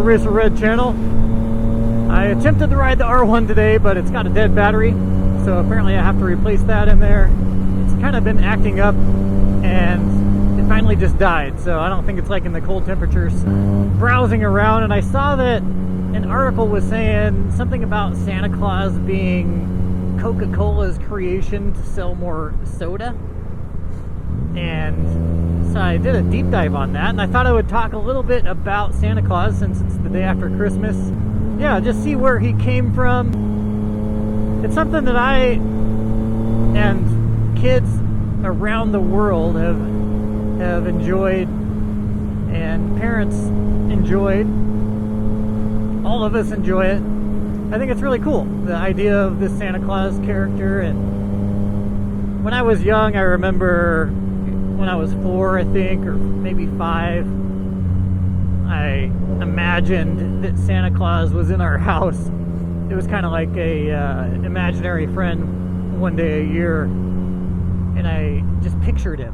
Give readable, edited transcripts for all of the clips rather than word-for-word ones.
Racerred channel. I attempted to ride the R1 today, but it's got a dead battery, so apparently I have to replace that in there. It's kind of been acting up, and it finally just died, so I don't think it's liking the cold temperatures. Browsing around, and I saw that an article was saying something about Santa Claus being Coca-Cola's creation to sell more soda. And so I did a deep dive on that, and I thought I would talk a little bit about Santa Claus since it's the day after Christmas. Yeah, just see where he came from. It's something that I and kids around the world have enjoyed, and parents enjoyed. All of us enjoy it. I think it's really cool, the idea of this Santa Claus character. And when I was young, I remember when I was 4, I think, or maybe 5, I imagined that Santa Claus was in our house. It was kind of like a imaginary friend one day a year, and I just pictured him,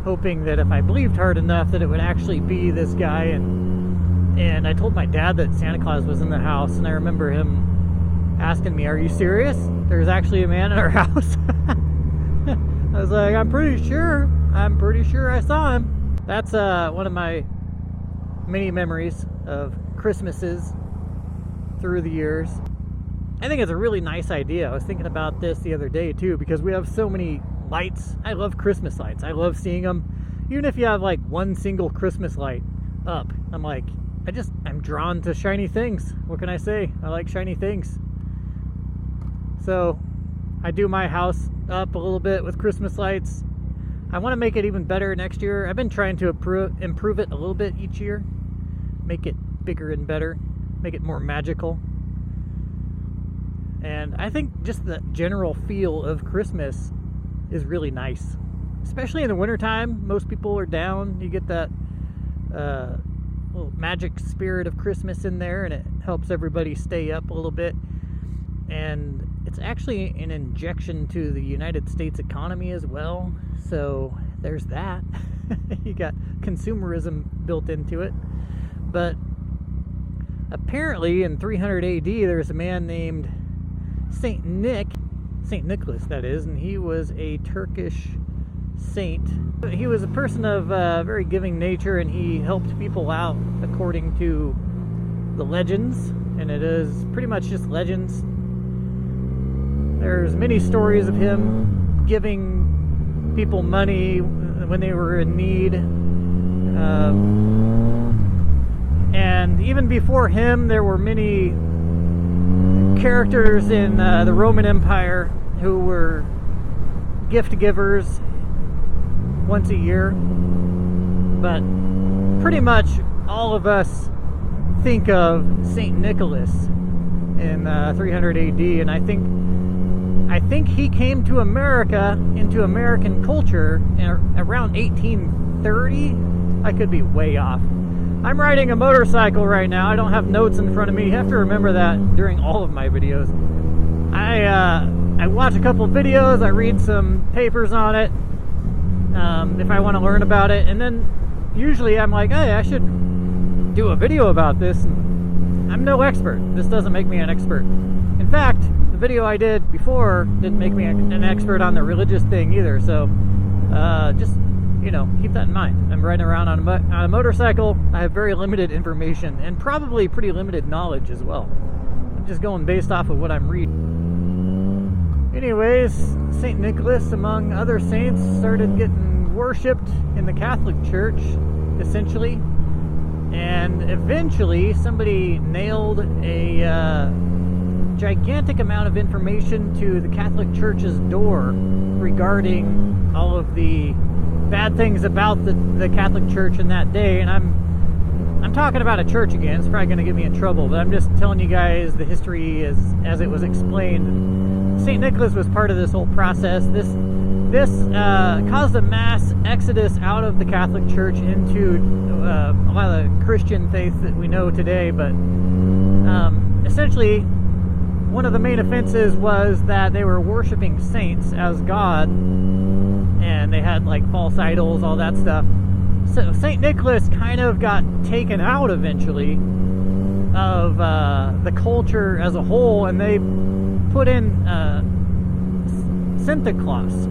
hoping that if I believed hard enough that it would actually be this guy. And I told my dad that Santa Claus was in the house, and I remember him asking me, "Are you serious? There's actually a man in our house?" I was like, I'm pretty sure I saw him. That's one of my many memories of Christmases through the years. I think it's a really nice idea. I was thinking about this the other day too, because we have so many lights. I love Christmas lights. I love seeing them. Even if you have like one single Christmas light up, I'm like, I'm drawn to shiny things. What can I say? I like shiny things. So I do my house up a little bit with Christmas lights. I want to make it even better next year. I've been trying to improve it a little bit each year. Make it bigger and better. Make it more magical. And I think just the general feel of Christmas is really nice. Especially in the wintertime. Most people are down. You get that little magic spirit of Christmas in there, and it helps everybody stay up a little bit. And it's actually an injection to the United States economy as well. So there's that. You got consumerism built into it. But apparently in 300 AD, there's a man named St. Nicholas, that is, and he was a Turkish saint. He was a person of very giving nature, and he helped people out according to the legends, and it is pretty much just legends. There's many stories of him giving people money when they were in need. And even before him, there were many characters in the Roman Empire who were gift givers once a year. But pretty much all of us think of St. Nicholas in 300 AD, and I think he came to America, into American culture, around 1830. I could be way off. I'm riding a motorcycle right now. I don't have notes in front of me. You have to remember that during all of my videos. I watch a couple of videos. I read some papers on it if I want to learn about it. And then usually I'm like, hey, I should do a video about this. And I'm no expert. This doesn't make me an expert. In fact, the video I did before didn't make me an expert on the religious thing either. So just, keep that in mind. I'm riding around on a motorcycle. I have very limited information and probably pretty limited knowledge as well. I'm just going based off of what I'm reading. Anyways, St. Nicholas, among other saints, started getting worshipped in the Catholic Church, essentially. And eventually, somebody nailed a gigantic amount of information to the Catholic Church's door regarding all of the bad things about the Catholic Church in that day. And I'm talking about a church again. It's probably going to get me in trouble, but I'm just telling you guys the history as it was explained. St. Nicholas was part of this whole process. This caused a mass exodus out of the Catholic Church into a lot of the Christian faith that we know today. But essentially, one of the main offenses was that they were worshiping saints as God, and they had like false idols, all that stuff. So St. Nicholas kind of got taken out eventually, of the culture as a whole, and they put in Santa Claus.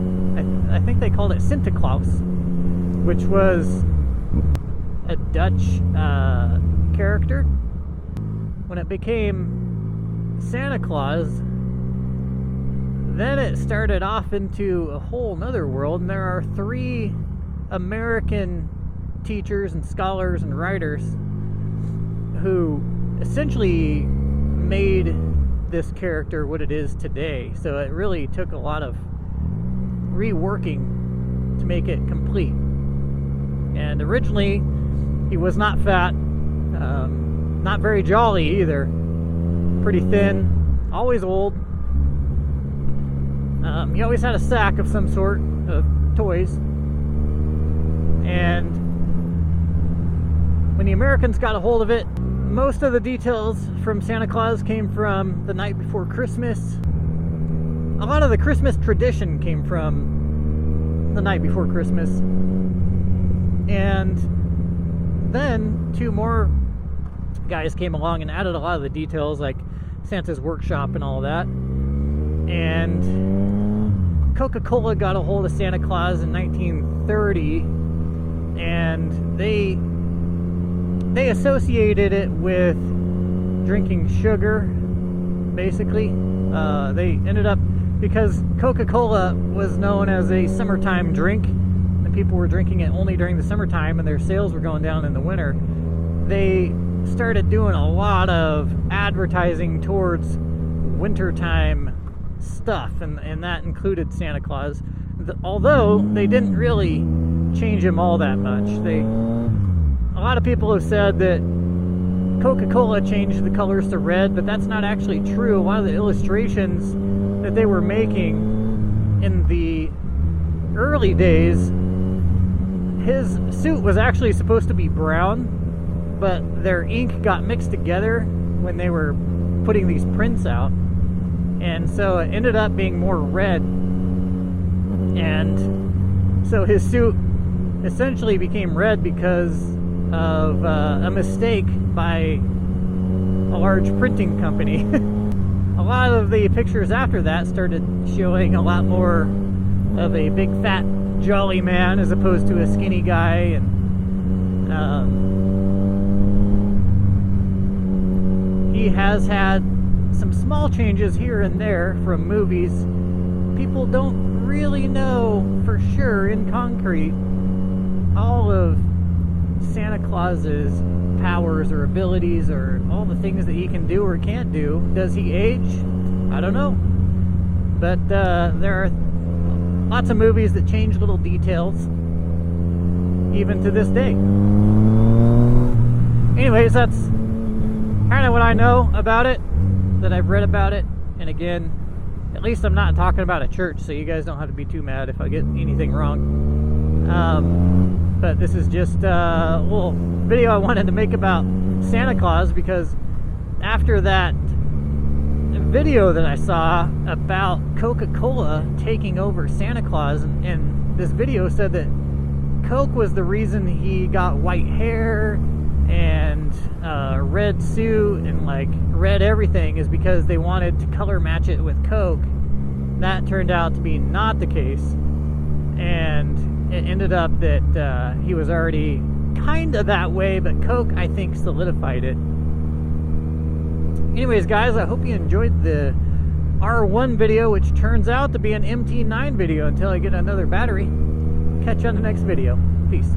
I think they called it Santa Claus, which was a Dutch character. When it became Santa Claus, then it started off into a whole nother world, and there are 3 American teachers and scholars and writers who essentially made this character what it is today. So it really took a lot of reworking to make it complete. And originally, he was not fat, not very jolly either, pretty thin, always old. He always had a sack of some sort of toys. And when the Americans got a hold of it, most of the details from Santa Claus came from the night before Christmas. A lot of the Christmas tradition came from the night before Christmas. And then 2 more guys came along and added a lot of the details, like Santa's workshop and all that. And Coca-Cola got a hold of Santa Claus in 1930, and they associated it with drinking sugar, basically. They ended up, because Coca-Cola was known as a summertime drink, and people were drinking it only during the summertime, and their sales were going down in the winter. They started doing a lot of advertising towards wintertime stuff, and that included Santa Claus. Although they didn't really change him all that much. A lot of people have said that Coca-Cola changed the colors to red, but that's not actually true. A lot of the illustrations that they were making in the early days, his suit was actually supposed to be brown, but their ink got mixed together when they were putting these prints out, and so it ended up being more red. And so his suit essentially became red because of a mistake by a large printing company. A lot of the pictures after that started showing a lot more of a big fat jolly man as opposed to a skinny guy, and he has had some small changes here and there from movies. People don't really know for sure in concrete all of Santa Claus's powers or abilities or all the things that he can do or can't do. Does he age? I don't know. But there are lots of movies that change little details, even to this day. Anyways, that's kind of what I know about it, that I've read about it. And again, at least I'm not talking about a church, so you guys don't have to be too mad if I get anything wrong. But this is just a little video I wanted to make about Santa Claus, because after that video that I saw about Coca-Cola taking over Santa Claus, and this video said that Coke was the reason he got white hair and red suit and like red everything, is because they wanted to color match it with Coke. That turned out to be not the case, and it ended up that he was already kind of that way, but Coke, I think, solidified it. Anyways, guys, I hope you enjoyed the R1 video, which turns out to be an MT9 video until I get another battery. Catch you on the next video. Peace.